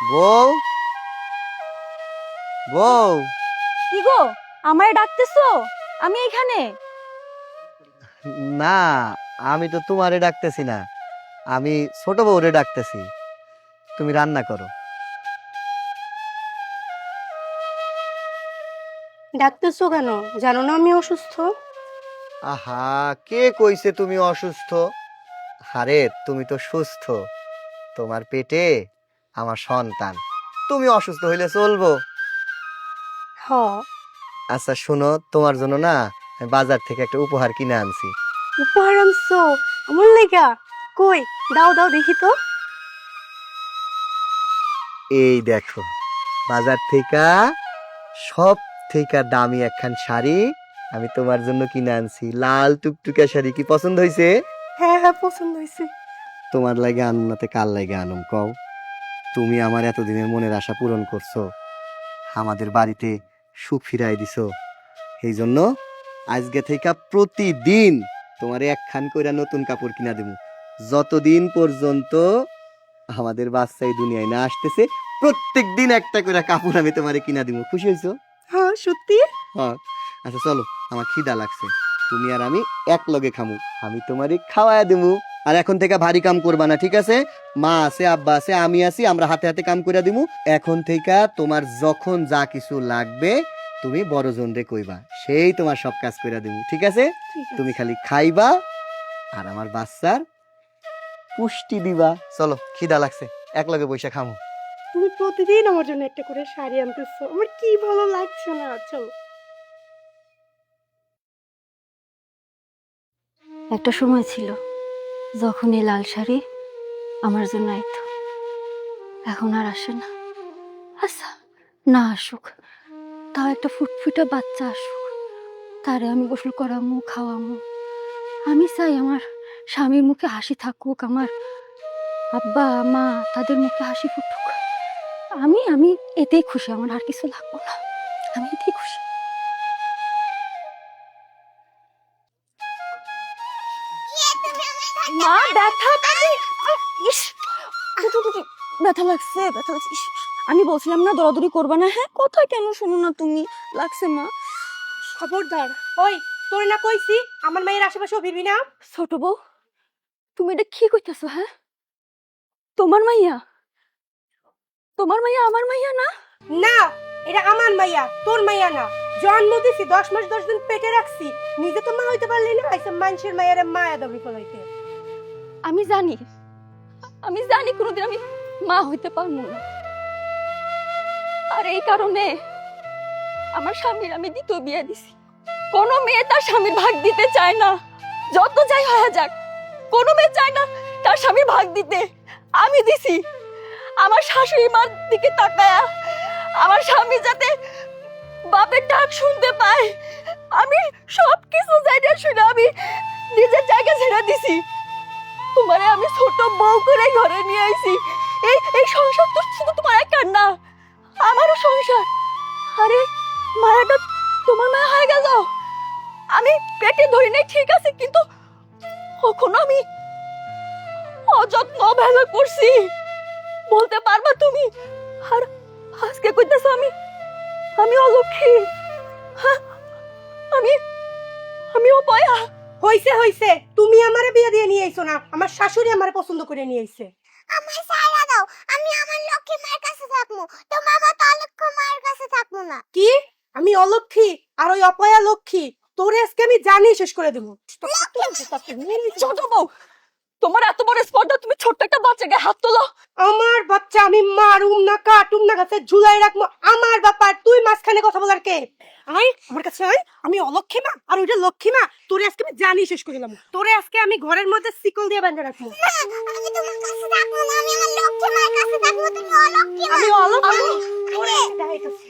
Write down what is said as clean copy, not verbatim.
বউ, বউ। কি গো, আমায় ডাকতেছো? আমি এখানে। না, আমি তো তোমারে ডাকতেছি না, আমি ছোট বউরে ডাকতেছি। তুমি রান্না করো। ডাকতেছো কেন? জানো না আমি অসুস্থ। আহা, কে কইছে তুমি অসুস্থ? আরে তুমি তো সুস্থ, তোমার পেটে আমার সন্তান, তুমি অসুস্থ হইলে চলবো? হ। আচ্ছা শোনো, তোমার জন্য না আমি বাজার থেকে একটা উপহার কিনে আনছি। উপহার আনছো? আমার লেগা? কই, দাও দাও দেখি তো। এই দেখো, বাজার থেকে সব থেকে দামি একখান শাড়ি আমি তোমার জন্য কিনে আনছি। লাল টুকটুকে শাড়ি, কি পছন্দ হয়েছে? হ্যাঁ হ্যাঁ, পছন্দ হয়েছে। তোমার লাগে আনুম নাতে কার লাগে আনুম কও? তুমি আমার এতদিনের মনের আশা পূরণ করছো, আমাদের বাড়িতে সুখ ফিরাই দিছো। এই জন্য আজকে থেকে প্রতিদিন তোমার একখান কইরা নতুন কাপড় কিনা দেবো। যতদিন পর্যন্ত আমাদের বাচ্চা এই দুনিয়ায় না আসতেছে, প্রত্যেক দিন একটা করে কাপড় আমি তোমারে কিনা দিব। খুশি হয়েছো? হ্যাঁ সত্যি। হ্যাঁ। আচ্ছা চলো, আমার খিদা লাগছে, তুমি আর আমি এক লগে খামু, আমি তোমারে খাওয়ায় দেবো। আর এখন থেকে ভারী কাম করবা না, ঠিক আছে? মা আছে, আব্বা আছে, আমি আছি, আমরা হাতে হাতে কাম করে দিব। এখন থেকে তোমার যখন যা কিছু লাগবে তুমি বড় জনরে কইবা, সেই তোমার সব কাজ করে দিব, ঠিক আছে? ঠিক আছে। তুমি খালি খাইবা আর আমার বাচ্চার পুষ্টি দিবা। চলো, খিদা লাগছে, এক লগে বৈশা খামু। তুমি প্রতিদিন আমার জন্য একটা করে শাড়ি আনতেছো, আমার কি ভালো লাগছে না। চলো। একটা সময় ছিল যখন এই লাল শাড়ি আমার জন্য আইতো, এখন আর আসে না। আচ্ছা, না আসুক, তাও একটা ফুটফুটে বাচ্চা আসুক, তারে আমি গোসল করামু, খাওয়ামু। আমি চাই আমার স্বামীর মুখে হাসি থাকুক, আমার আব্বা মা তাদের মুখে হাসি ফুটুক। আমি আমি এতেই খুশি, আমার আর কিছু লাগবো না, আমি এতেই খুশি। মা, ব্যথা পাচ্ছি। ইস, ব্যথা লাগছে, ব্যথা লাগছে। ইস, আমি বলছিলাম না দৌড়াদৌড়ি করবা না। হ্যাঁ, কথা কেন শোনো না তুমি? লাগছে মা। খবরদার। ওই, তোর না কইছি আমার মায়ের আশেপাশেও ভিড়বি না। ছোট বউ, তুমি এটা কি কইতাছো? হ্যাঁ, তোমার মাইয়া? তোমার মাইয়া আমার মাইয়া না? না, এটা আমার মাইয়া, তোর মাইয়া না। জন্ম দিছি 10 মাস 10 দিন পেটে রাখছি, নিজে তো মা হইতে পারলি না, আইসা মানুষের মায়ের মায়া দাবি ফলাইতে। আমি জানি, আমি জানি কোনোদিন আমি মা হইতে পারবো না। আর এই কারণে আমার স্বামীর আমি দ্বিতীয় বিয়ে দিছি। কোনো মেয়ে তার স্বামীর ভাগ দিতে চায় না, যত যাই হয়ে যাক। কোনো মেয়ে চায় না তার স্বামীর ভাগ দিতে, আমি দিছি। আমার শাশুড়ি মার দিকে তাকায়া আমার স্বামী যাতে বাপের ডাক শুনতে পায়, আমি সব কিছু জায়গা শুনে আমি নিজের জায়গা ছেড়ে দিছি। তোমারে আমি ছোট বউ করে ঘরে নিয়ে আইছি। এই এই সংসার তো শুধু তোমার একার না, আমারও সংসার। আরে মায়াটা তোমার মায়া হয়ে গেল। আমি পেটে ধরি নাই ঠিক আছে, কিন্তু কখনো আমি অযত্ন অবহেলা করছি বলতে পারবা তুমি? আর আজকে কইতেছো আমি আমি অলক্ষী? হ্যাঁ, আমি আমি অপয়া? হইছে হইছে, তুমি আমারে বিয়ে দিয়ে নিয়ে আইছো না, আমার শাশুড়ি আমারে পছন্দ করে নিয়ে আইছে। আমার সারা দাও, আমি আমার লক্ষ্মী মায়ের কাছে থাকবো, তোমার মতো অলক্ষ্য মায়ের কাছে থাকবো না। কি? আমি অলক্ষী আর ওই অপয়া লক্ষ্মী? তোরে আজকে আমি জানি শেষ করে দেবো। ছোট বউ, তোমার এত বড় স্পর্ধা, তুমি ছোট্ট একটা বাচ্চা গায়ে হাত তোলো? আমার বাচ্চা আমি মারুম না, কাটুম না, গাছে ঝুলাই রাখবো। আমার ব্যাপার, তুই মাঝখানে কথা বলার কে? আয় আমার কাছে আয়, আমি অলক্ষী মা আর ওইটা লক্ষ্মী মা। তোরে আজকে আমি জানি শেষ করে দিলাম, তোরে আজকে আমি ঘরের মধ্যে শিকল দিয়ে বেঁধে রাখবো। না, আমি তোমার কাছে থাকবো না, আমি আমার লক্ষ্মী মায়ের কাছে থাকবো, তুমি অলক্ষ্মী মা। আমি অলক্ষী ওরে দেখাইতেছি।